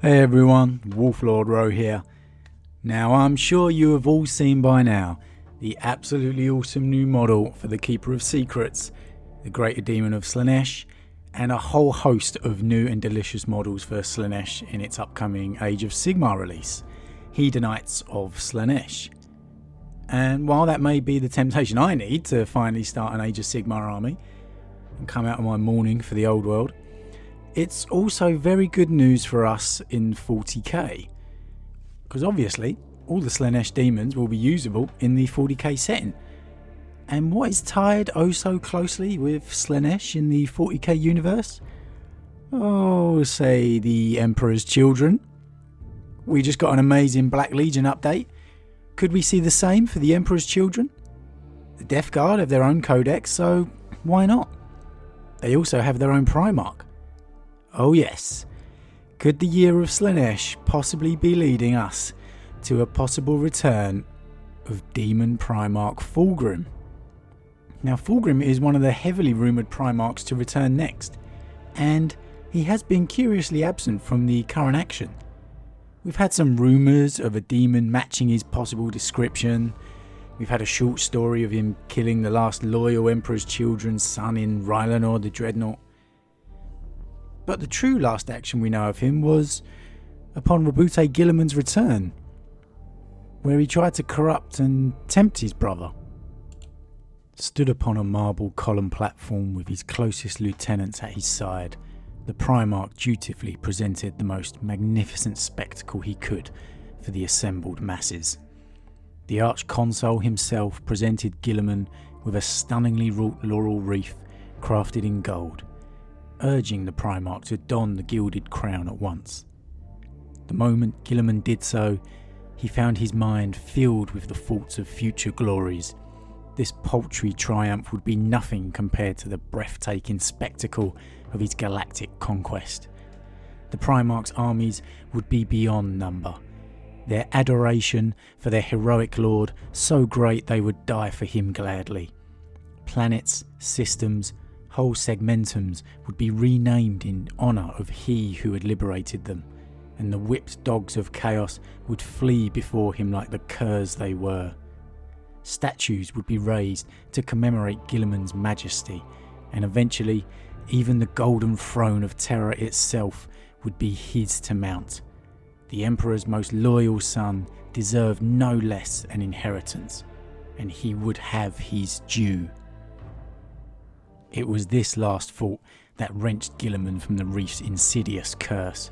Hey everyone, Wolf Lord Rho here. Now I'm sure you have all seen by now the absolutely awesome new model for the Keeper of Secrets, the Greater Demon of Slaanesh, and a whole host of new and delicious models for Slaanesh in its upcoming Age of Sigmar release, Hedonites of Slaanesh. And while that may be the temptation I need to finally start an Age of Sigmar army and come out of my mourning for the old world, it's also very good news for us in 40k, because obviously all the Slaanesh demons will be usable in the 40k setting. And what is tied oh so closely with Slaanesh in the 40k universe? Oh, say the Emperor's Children. We just got an amazing Black Legion update. Could we see the same for the Emperor's Children? The Death Guard have their own codex, so why not? They also have their own Primarch. Oh yes, could the year of Slaanesh possibly be leading us to a possible return of Demon Primarch Fulgrim? Now Fulgrim is one of the heavily rumoured Primarchs to return next, and he has been curiously absent from the current action. We've had some rumours of a demon matching his possible description. We've had a short story of him killing the last loyal Emperor's Children's son in Rylanor the Dreadnought. But the true last action we know of him was upon Roboute Guillimans' return, where he tried to corrupt and tempt his brother. Stood upon a marble column platform with his closest lieutenants at his side, the Primarch dutifully presented the most magnificent spectacle he could for the assembled masses. The Arch-Consul himself presented Guilliman with a stunningly wrought laurel wreath crafted in gold, urging the Primarch to don the gilded crown at once. The moment Guilliman did so, he found his mind filled with the thoughts of future glories. This paltry triumph would be nothing compared to the breathtaking spectacle of his galactic conquest. The Primarch's armies would be beyond number, their adoration for their heroic lord so great they would die for him gladly. Planets, systems, whole segmentums would be renamed in honour of he who had liberated them, and the whipped dogs of chaos would flee before him like the curs they were. Statues would be raised to commemorate Guilliman's majesty, and eventually even the golden throne of terror itself would be his to mount. The Emperor's most loyal son deserved no less an inheritance, and he would have his due. It was this last thought that wrenched Guilliman from the reef's insidious curse.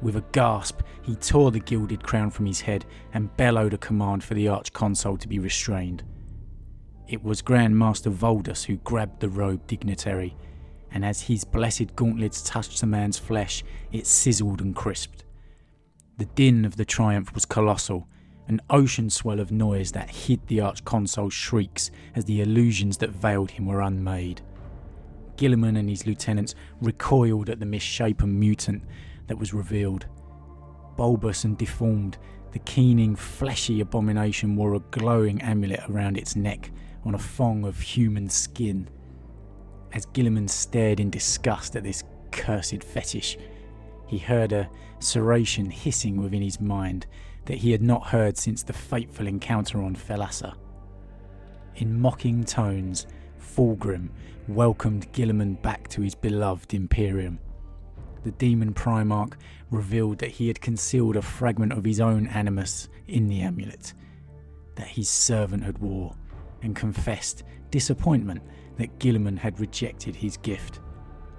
With a gasp, he tore the gilded crown from his head and bellowed a command for the Arch-Consul to be restrained. It was Grand Master Voldus who grabbed the robed dignitary, and as his blessed gauntlets touched the man's flesh, it sizzled and crisped. The din of the triumph was colossal, an ocean swell of noise that hid the Arch-Consul's shrieks as the illusions that veiled him were unmade. Guilliman and his lieutenants recoiled at the misshapen mutant that was revealed. Bulbous and deformed, the keening, fleshy abomination wore a glowing amulet around its neck on a thong of human skin. As Guilliman stared in disgust at this cursed fetish, he heard a serration hissing within his mind that he had not heard since the fateful encounter on Felassa. In mocking tones, Fulgrim welcomed Guilliman back to his beloved Imperium. The Demon Primarch revealed that he had concealed a fragment of his own animus in the amulet that his servant had wore, and confessed disappointment that Guilliman had rejected his gift,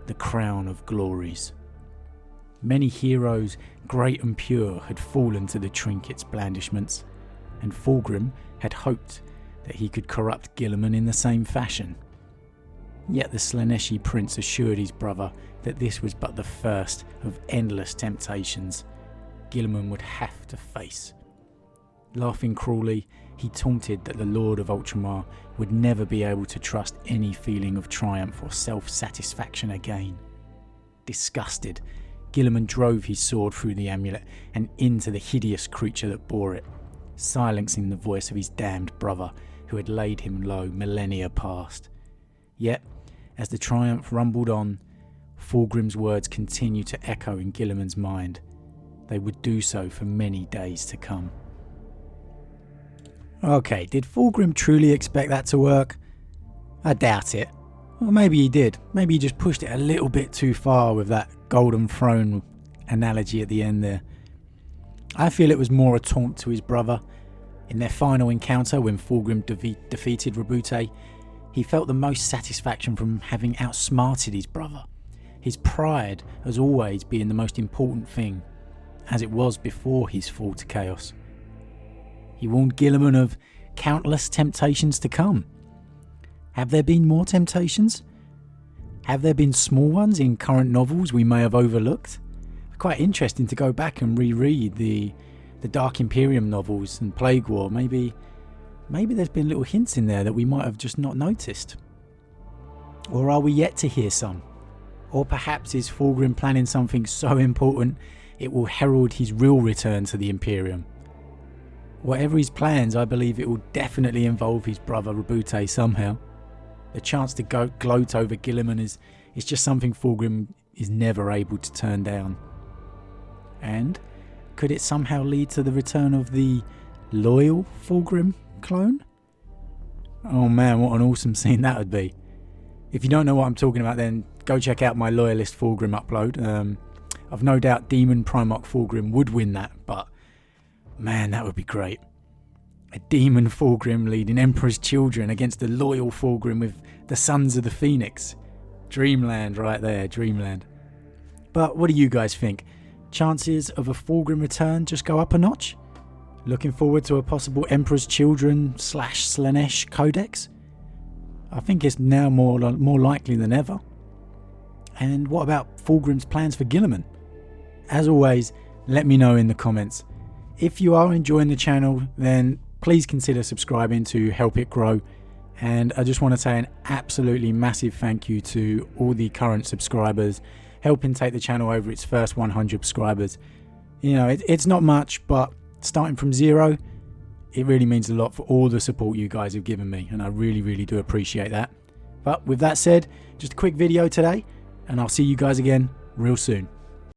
the Crown of Glories. Many heroes, great and pure, had fallen to the trinket's blandishments, and Fulgrim had hoped that he could corrupt Guilliman in the same fashion. Yet the Slaaneshi prince assured his brother that this was but the first of endless temptations Guilliman would have to face. Laughing cruelly, he taunted that the Lord of Ultramar would never be able to trust any feeling of triumph or self-satisfaction again. Disgusted, Guilliman drove his sword through the amulet and into the hideous creature that bore it, silencing the voice of his damned brother who had laid him low millennia past. Yet, as the triumph rumbled on, Fulgrim's words continued to echo in Guilliman's mind. they would do so for many days to come. Okay, did Fulgrim truly expect that to work? I doubt it. Or maybe he did. Maybe he just pushed it a little bit too far with that golden throne analogy at the end there. I feel it was more a taunt to his brother. In their final encounter, when Fulgrim defeated Roboute, he felt the most satisfaction from having outsmarted his brother. His pride has always been the most important thing, as it was before his fall to chaos. He warned Guilliman of countless temptations to come. Have there been more temptations? Have there been small ones in current novels we may have overlooked? Quite interesting to go back and reread the Dark Imperium novels and Plague War. Maybe there's been little hints in there that we might have just not noticed. Or are we yet to hear some? Or perhaps is Fulgrim planning something so important it will herald his real return to the Imperium? Whatever his plans, I believe it will definitely involve his brother Roboute somehow. The chance to gloat over Guilliman is just something Fulgrim is never able to turn down. And could it somehow lead to the return of the loyal Fulgrim clone? Oh man, what an awesome scene that would be. If you don't know what I'm talking about, then go check out my Loyalist Fulgrim upload. I've no doubt Demon Primarch Fulgrim would win that, but man, that would be great. A Demon Fulgrim leading Emperor's children against a loyal Fulgrim with the Sons of the Phoenix. Dreamland right there, dreamland. But what do you guys think? Chances of a Fulgrim return just go up a notch? Looking forward to a possible Emperor's Children / Slaanesh codex? I think it's now more likely than ever. And what about Fulgrim's plans for Guilliman? As always, let me know in the comments. If you are enjoying the channel, then please consider subscribing to help it grow. And I just want to say an absolutely massive thank you to all the current subscribers, helping take the channel over its first 100 subscribers. You know, it's not much, but starting from zero, it really means a lot for all the support you guys have given me, and I really, really do appreciate that. But with that said, just a quick video today, and I'll see you guys again real soon.